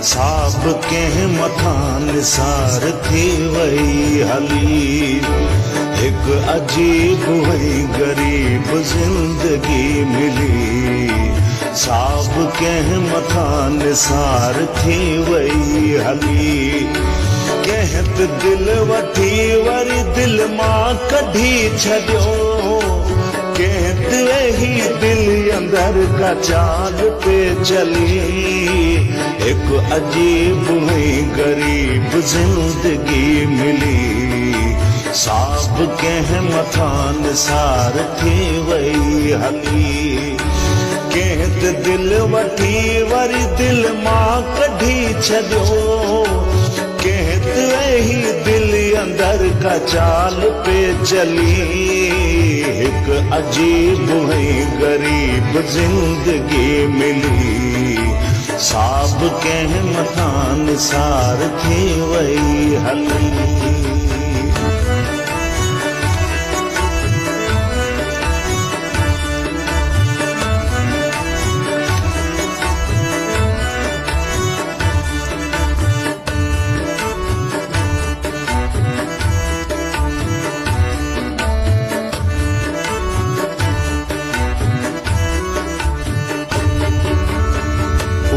साब कंहिं मथां निसार थी वई हली। एक अजीब हुई गरीब जिंदगी मिली। साब कंहिं मथां निसार थी वई हली। कंहिं त दिल वठी वरी दिल मां कढी छॾियो। कंहिं त वेही दिल अंदर का चाल पे चली। एक अजीब हुई गरीब जिंदगी मिली। साब कंहिं मथां निसार थी वई हली। कंहिं त दिल वठी वरी दिल मां कढी छॾियो। कंहिं त वेही दिल अंदर का चाल पे चली। एक अजीब हुई गरीब जिंदगी मिली। साब कंहिं मथां निसार थी वई हली।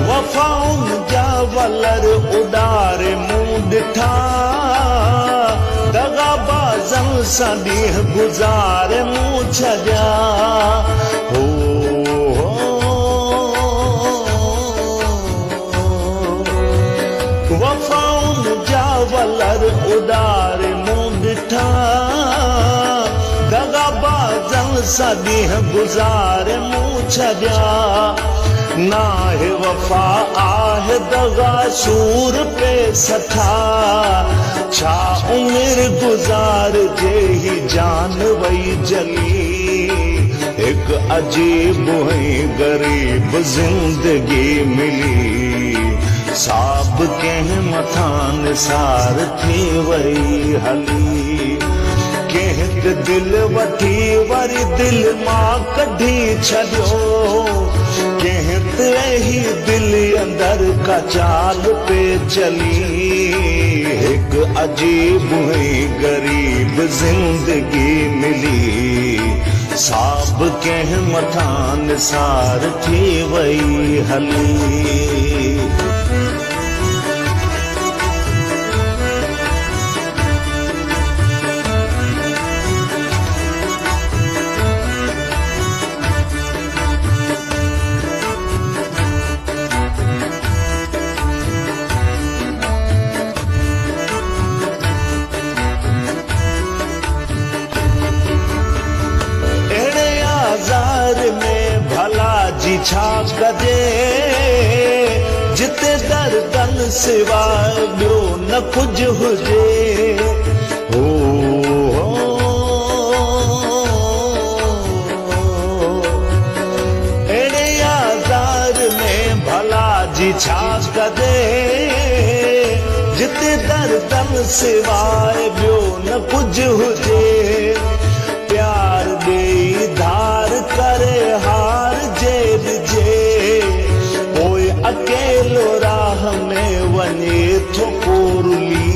वफ़ाउन जा वलर उॾारे मूं ॾिठा। दगाबाज़न सां ॾींहं गुज़ारे मूं छॾिया। हो वफ़ाउन जा वलर उॾारे मूं ॾिठा। दगाबाज़न सां ॾींहं गुज़ारे मूं छॾिया। नाहे वफ़ा आहे दगा सूर पे सठा। छा उमिरि गुज़ार जे ही जान वई जली। एक अजीब हुई गरीब जिंदगी मिली। साब कंहिं मथां निसार थी वई हली। कंहिं त दिल वठी वरी दिल मां कढी छॾियो। कंहिं त वेही दिल अंदर का चाल पे चली। एक अजीब हुई गरीब जिंदगी मिली। साब कंहिं मथां निसार थी वई हली। में भला जी छा कजे। जिते दर्दन सिवाय ॿियो न कुझु हुजे। हो अहिड़े आज़ार में भला जी छा कजे। जिते दर्दन सिवाय ॿियो न कुझु हुजे। प्यार ॾेई धार करे हार जे ॾिजे। पोइ अकेलो राह में वञे थो कोरली।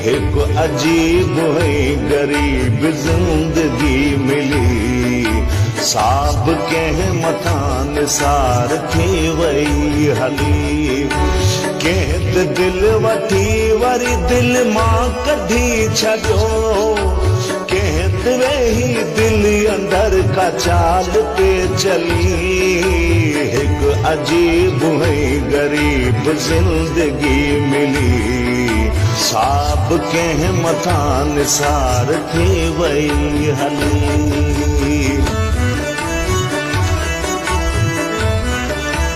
हिकु अजीब हुई गरीब जिंदगी मिली। साब कंहिं मथां निसार थी वई हली। कंहिं त दिल वठी वरी दिल मां कढी छॾियो। कंहिं त वेही दिल अंदर का चाल पे चली। एक अजीब हुई गरीब जिंदगी मिली। साब कंहिं मथां निसार थी वई हली।